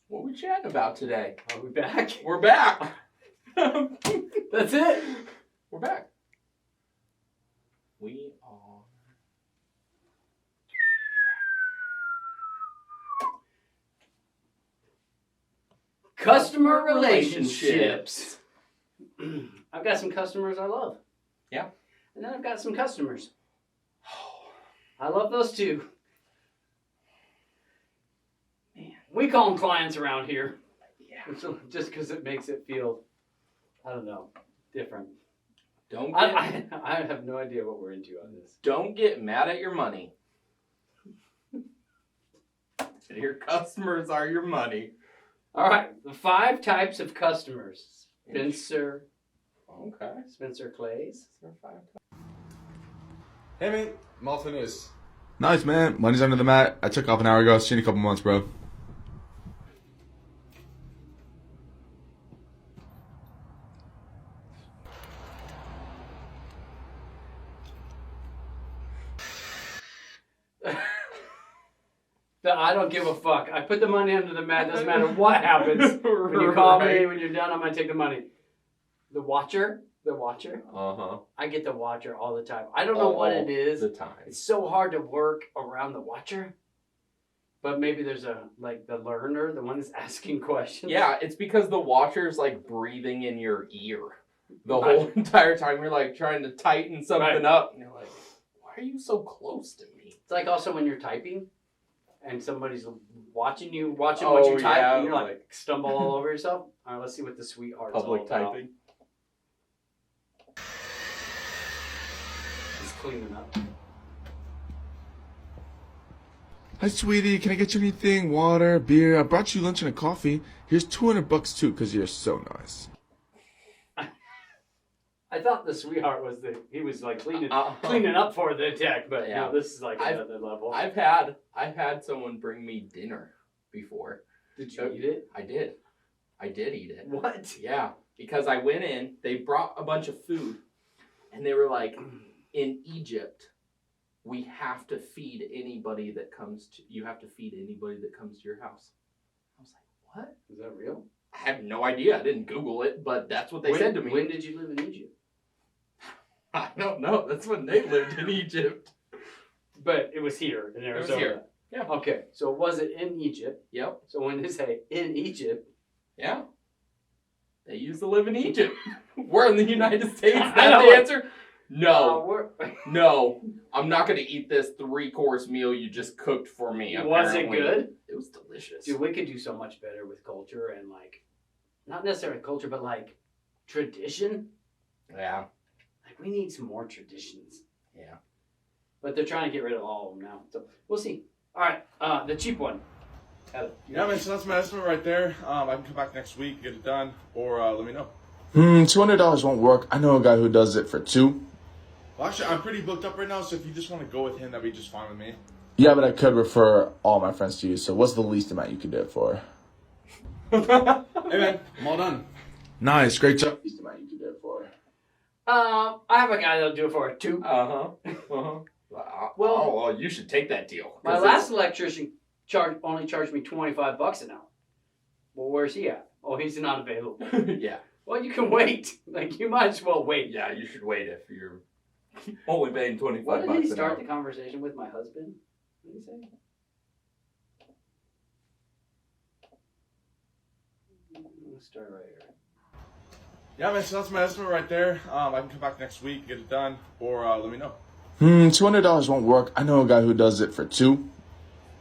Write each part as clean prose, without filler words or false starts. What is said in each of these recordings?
What are we chatting about today? Are we back? We're back. That's it. We're back. We are. Customer relationships. I've got some customers I love. Yeah. And then I've got some customers. I love those too. Man, we call them clients around here. Yeah. Just because it makes it feel, I don't know, different. I have no idea what we're into on this. Don't get mad at your money. Your customers are your money. All right, the 5 types of customers. Spencer. Okay. Spencer Clays. Hey mate, Malta News. Nice, man. Money's under the mat. I took off an hour ago. See you in a couple months, bro. I don't give a fuck. I put the money under the mat. Doesn't matter what happens. When you call me, when you're done, I'm going to take the money. The Watcher. Uh-huh. I get the Watcher all the time. I don't know what it is. The time. It's so hard to work around the Watcher. But maybe there's the learner, the one that's asking questions. Yeah, it's because the Watcher's like breathing in your ear the whole entire time. You're like trying to tighten something up. And you're like, why are you so close to me? It's like also when you're typing and somebody's watching what you type, and you're like stumble all over yourself. All right, let's see what the sweetheart's public all about. typing. Just cleaning up. Hi, sweetie. Can I get you anything? Water, beer? I brought you lunch and a coffee. Here's $200 too, because you're so nice. I thought the sweetheart was he was like cleaning up for the attack, but no, this is like another level. I've had someone bring me dinner before. Did you eat it? I did. I did eat it. What? Yeah, because I went in, they brought a bunch of food, and they were like, in Egypt, we have to feed anybody that comes to your house. I was like, what? Is that real? I have no idea. I didn't Google it, but that's what they said to me. When did you live in Egypt? I don't know. That's when they lived in Egypt. But it was here in Arizona. It was here. Yeah. Okay, so was it in Egypt? Yep. So when they say in Egypt, yeah, they used to live in Egypt. We're in the United States. That's the answer. No, no, I'm not gonna eat this 3-course meal you just cooked for me. Was it good? It was delicious. Dude, we could do so much better with culture and not necessarily culture, but tradition. Yeah. We need some more traditions. Yeah. But they're trying to get rid of all of them now. So we'll see. All right, the cheap one. Yeah, man, so that's my estimate right there. I can come back next week, get it done, or let me know. $200 won't work. I know a guy who does it for $2. Well, actually, I'm pretty booked up right now, so if you just want to go with him, that'd be just fine with me. Yeah, but I could refer all my friends to you, so what's the least amount you could do it for? Hey, man, I'm all done. Nice, great job. Least amount you could do it for? I have a guy that'll do it for a 2. Well, you should take that deal. My last electrician only charged me $25 an hour. Well, where's he at? Oh, he's not available. Yeah. Well, you can wait. You might as well wait. Yeah, you should wait if you're only paying $25 an hour. What did he start the conversation with? My husband? What did he say? Let's start right here. Yeah, man, so that's my estimate right there. I can come back next week, get it done, or let me know. $200 won't work. I know a guy who does it for $2.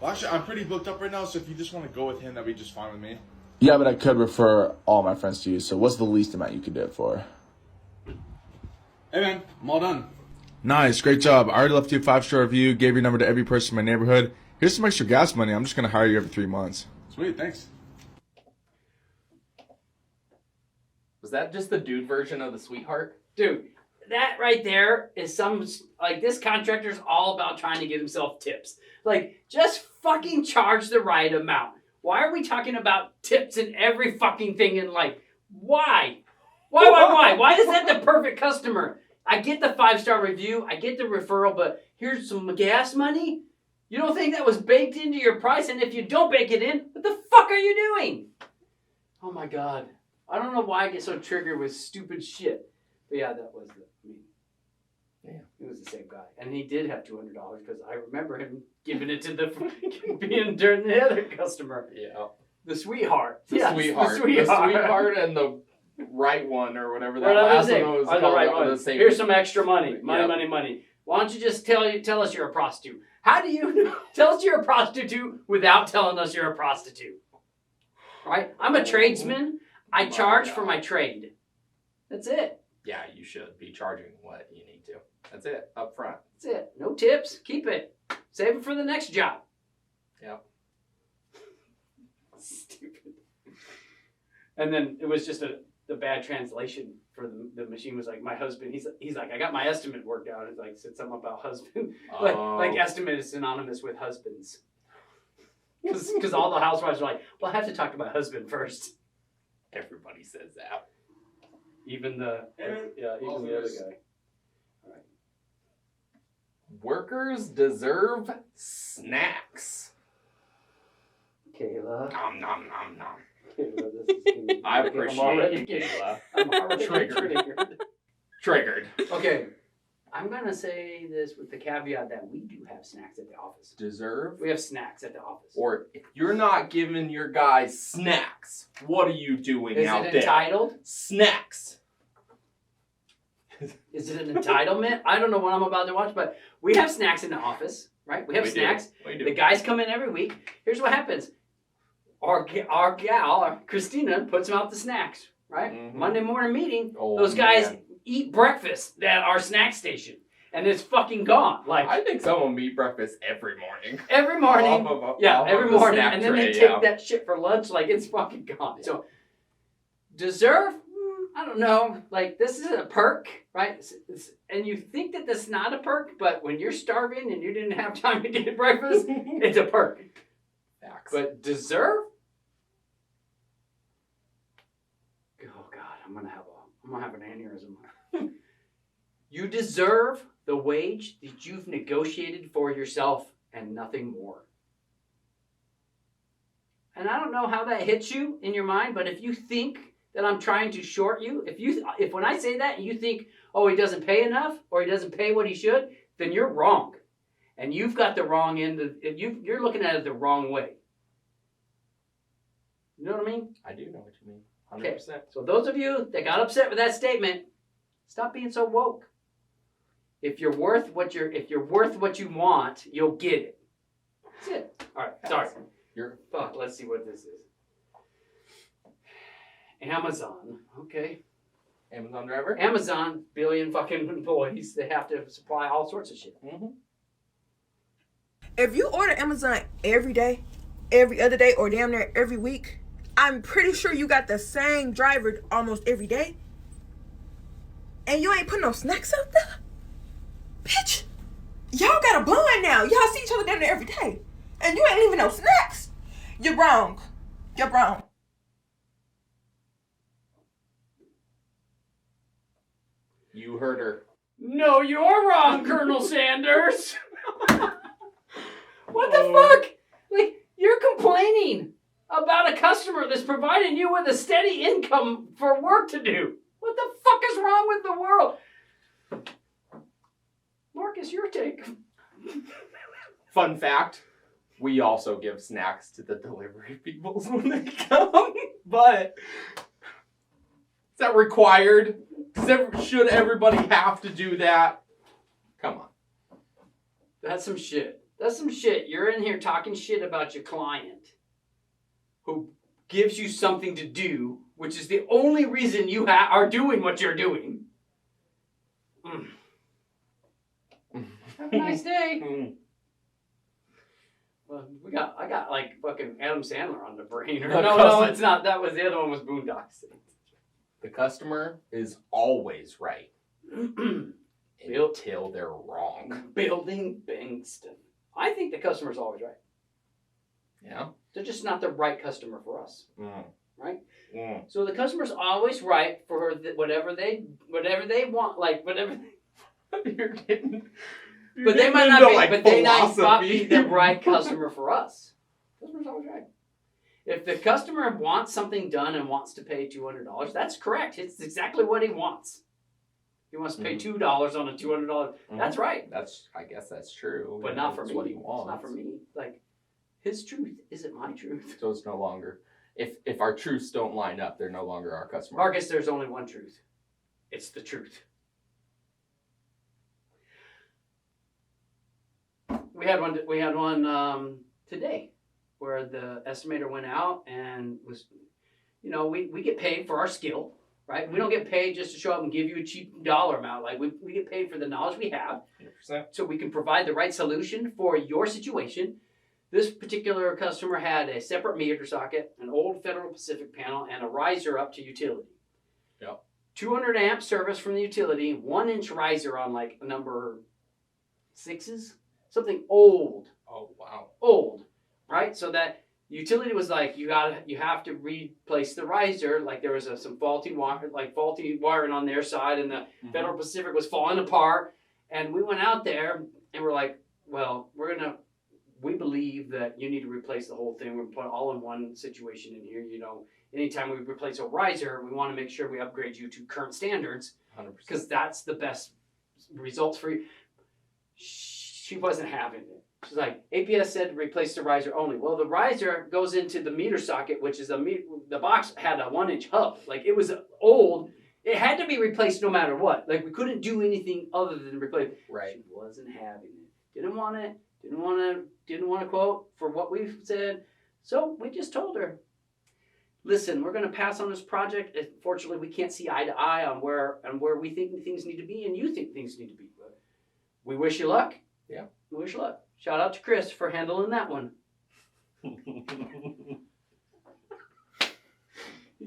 Well, actually, I'm pretty booked up right now, so if you just want to go with him, that'd be just fine with me. Yeah, but I could refer all my friends to you, so what's the least amount you could do it for? Hey, man, I'm all done. Nice, great job. I already left you a 5-star review, gave your number to every person in my neighborhood. Here's some extra gas money. I'm just going to hire you every 3 months. Sweet, thanks. Was that just the dude version of the sweetheart? Dude, that right there is this contractor's all about trying to get himself tips. Just fucking charge the right amount. Why are we talking about tips in every fucking thing in life? Why? Why? Why is that the perfect customer? I get the 5-star review, I get the referral, but here's some gas money? You don't think that was baked into your price? And if you don't bake it in, what the fuck are you doing? my god. I don't know why I get so triggered with stupid shit. But yeah, that was Yeah. He was the same guy. And he did have $200 because I remember him giving it to the being during the other customer. Yeah. The sweetheart. The Yes, sweetheart. The sweetheart. And the right one or whatever that Whatever last his name, one was or the called. right Are one. the same. Here's some extra money. Money, Yep. money. Why don't you just tell us you're a prostitute? How do you tell us you're a prostitute without telling us you're a prostitute? Right? I'm a tradesman. I charge for my trade. That's it. Yeah, you should be charging what you need to. That's it. Up front. That's it. No tips. Keep it. Save it for the next job. Yep. Stupid. And then it was just the bad translation for the machine was like, my husband, he's like, I got my estimate worked out. It's like, said something about husband. Like estimate is synonymous with husbands. Because all the housewives are like, well, I have to talk to my husband first. Everybody says that. Even the other guy. Workers deserve snacks. Kayla. Nom nom nom nom. Kayla, this is I I'm appreciate already you, Kayla. I'm already Triggered. Triggered. Okay. I'm going to say this with the caveat that we do have snacks at the office. Deserve? We have snacks at the office. Or if you're not giving your guys snacks, what are you doing Is out it there? entitled? Snacks. Is it an entitlement? I don't know what I'm about to watch, but we have snacks in the office, right? We have snacks. We do. The guys come in every week. Here's what happens. Our gal, Christina, puts them out the snacks, right? Mhm. Monday morning meeting, Oh, those guys man. eat breakfast at our snack station. And it's fucking gone. Like, I think some of them eat breakfast every morning. every morning. Off of- Yeah, off every of the morning. snack And then tray, they take yeah. that shit for lunch. Like, it's fucking gone. So, deserve? I don't know. Like, this is a perk, right? And you think that that's not a perk, but when you're starving and you didn't have time to get breakfast, it's a perk. Facts. But deserve? Oh God, I'm gonna have an aneurysm. You deserve the wage that you've negotiated for yourself and nothing more. And I don't know how that hits you in your mind, but if you think that I'm trying to short you, if when I say that you think, oh, he doesn't pay enough or he doesn't pay what he should, then you're wrong. And you've got the wrong end of you're looking at it the wrong way. You know what I mean? I do know what you mean. 100%. Okay. So those of you that got upset with that statement, stop being so woke. If you're worth what you want, you'll get it. That's it. All right. Sorry. Fuck. Let's see what this is. Amazon. Okay. Amazon driver? Amazon, billion fucking employees. They have to supply all sorts of shit. Mm-hmm. If you order Amazon every day, every other day, or damn near every week, I'm pretty sure you got the same driver almost every day. And you ain't putting no snacks out there? Bitch, y'all got a blind now. Y'all see each other damn near every day. And you ain't leaving no snacks. You're wrong. You're wrong. You heard her. No, you're wrong, Colonel Sanders. What the fuck? Like, you're complaining about a customer that's providing you with a steady income for work to do. What the fuck is wrong with the world? Marcus, your take. Fun fact, we also give snacks to the delivery people when they come. But is that required? Should everybody have to do that? Come on. That's some shit. That's some shit. You're in here talking shit about your client who gives you something to do, which is the only reason you are doing what you're doing. Mm. Have a nice day. Well, I got like fucking Adam Sandler on the brain. Or, no, it's not. That was the other one was Boondocks. The customer is always right until they're wrong. Building Bingston. I think the customer's always right. Yeah. They're just not the right customer for us, right? Mm. So the customer's always right for whatever they want, like whatever. You're getting. But they might not be. But they might not be the right customer for us. Customer's always right. If the customer wants something done and wants to pay $200, that's correct. It's exactly what he wants. He wants to pay $2 on a $200. That's right. I guess that's true. But not for That's me. what he wants. It's not for me. Like, his truth isn't my truth. So it's no longer. If our truths don't line up, they're no longer our customer. Marcus, there's only one truth. It's the truth. We had one today where the estimator went out and was, we get paid for our skill, right? We don't get paid just to show up and give you a cheap dollar amount. Like we get paid for the knowledge we have, 100%. so we can provide the right solution for your situation. This particular customer had a separate meter socket, an old Federal Pacific panel, and a riser up to utility. Yep. 200 amp service from the utility, 1-inch riser on like number 6s, something old. Oh wow. Old, right? So that utility was like, you have to replace the riser. Like there was some faulty wiring on their side, and the Federal Pacific was falling apart. And we went out there and we're like, well, we believe that you need to replace the whole thing. We're put all in one situation in here. Anytime we replace a riser, we want to make sure we upgrade you to current standards, 100%. because that's the best results for you. She wasn't having it. She's like, APS said to replace the riser only. Well, the riser goes into the meter socket, which is the box had a 1-inch hub. Like it was old. It had to be replaced no matter what. Like we couldn't do anything other than replace it. Right. She wasn't having it. Didn't want it. Didn't want to quote for what we've said. So we just told her, listen, we're going to pass on this project. Unfortunately, we can't see eye to eye on where we think things need to be and you think things need to be. But we wish you luck. Yeah. We wish you luck. Shout out to Chris for handling that one. He's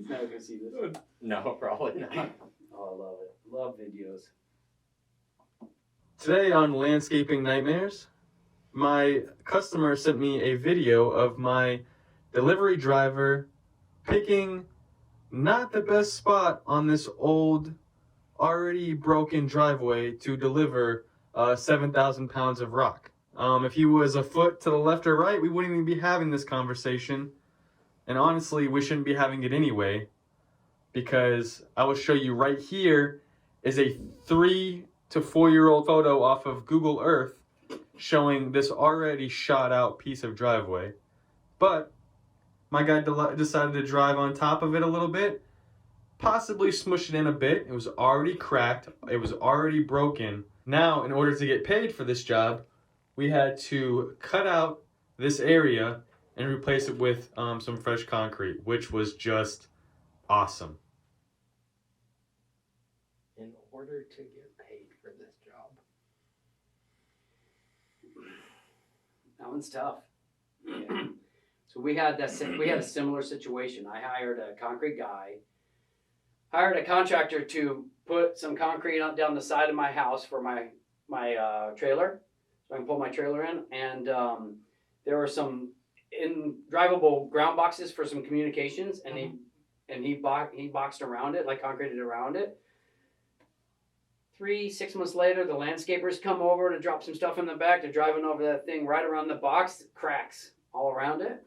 never going to see this. No, probably not. Oh, I love it. Love videos. Today on Landscaping Nightmares, my customer sent me a video of my delivery driver picking not the best spot on this old, already broken driveway to deliver 7,000 pounds of rock. If he was a foot to the left or right, we wouldn't even be having this conversation. And honestly, we shouldn't be having it anyway, because I will show you right here is a 3 to 4-year-old photo off of Google Earth showing this already shot out piece of driveway. But my guy decided to drive on top of it a little bit, possibly smush it in a bit. It was already cracked. It was already broken. Now, in order to get paid for this job, we had to cut out this area and replace it with some fresh concrete, which was just awesome. In order to get paid for this job. That one's tough. Yeah. So we had a similar situation. I hired a concrete guy, hired a contractor to put some concrete down the side of my house for my trailer, so I can pull my trailer in. And there were some drivable ground boxes for some communications, and he boxed around it, like concreted around it. 3-6 months later, the landscapers come over to drop some stuff in the back. They're driving over that thing right around the box, cracks all around it.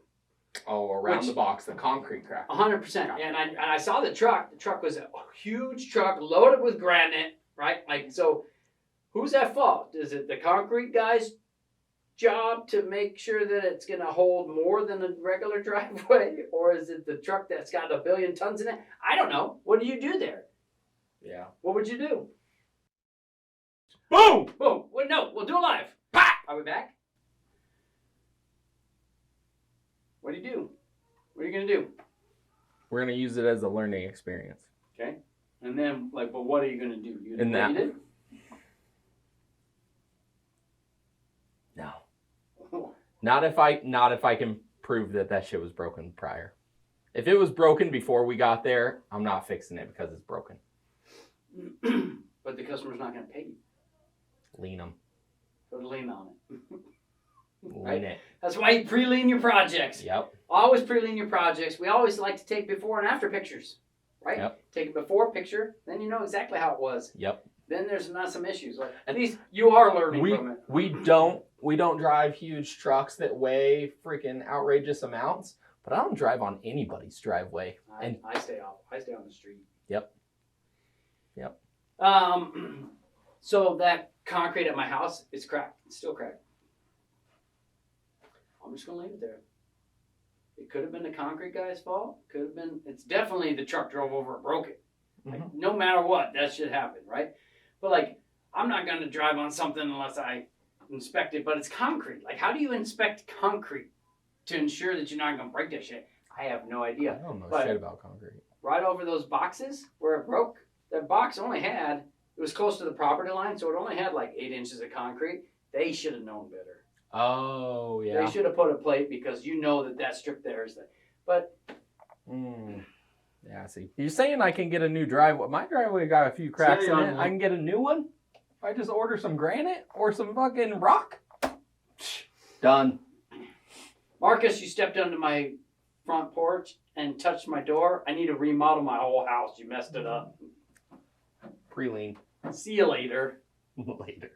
Oh, around the box, the concrete crack. 100%. And I saw the truck. The truck was a huge truck loaded with granite, right? Like, so who's at fault? Is it the concrete guy's job to make sure that it's going to hold more than a regular driveway? Or is it the truck that's got 1 billion tons in it? I don't know. What do you do there? Yeah. What would you do? Boom! Boom. Well, no, we'll do it live. Bah! Are we back? What do you do? What are you going to do? We're going to use it as a learning experience. Okay. And then, but what are you going to do? You In that- delete it? No. Not if I can prove that shit was broken prior. If it was broken before we got there, I'm not fixing it because it's broken. But the customer's not going to pay you. Lean them. Put a lien on it. Lean it. That's why you pre-lien your projects. Yep. Always pre-lien your projects. We always like to take before and after pictures, right? Yep. Take a before picture, then you know exactly how it was. Yep. Then there's not some issues. Like, at least you are learning from it. We don't drive huge trucks that weigh freaking outrageous amounts, But I don't drive on anybody's driveway. And I stay off. I stay on the street. Yep. So that concrete at my house is cracked. It's still cracked. I'm just gonna leave it there. It could have been the concrete guy's fault. Could have been. It's definitely the truck drove over and broke it. Like, no matter what, that should happen, right? But like, I'm not gonna drive on something unless I inspect it. But it's concrete. Like, how do you inspect concrete to ensure that you're not gonna break that shit? I have no I idea. don't know But- shit about concrete. Right over those boxes where it broke, that box only had, it was close to the property line, so it only had like 8 inches of concrete. They should have known better. Oh, yeah. They should have put a plate because you know that strip there is the. But Yeah, I see. You're saying I can get a new driveway. My driveway got a few cracks Stay in on it. one. I can get a new one? If I just order some granite or some fucking rock? Done. Marcus, you stepped onto my front porch and touched my door. I need to remodel my whole house. You messed it up. Pre-lean. See you later. Later.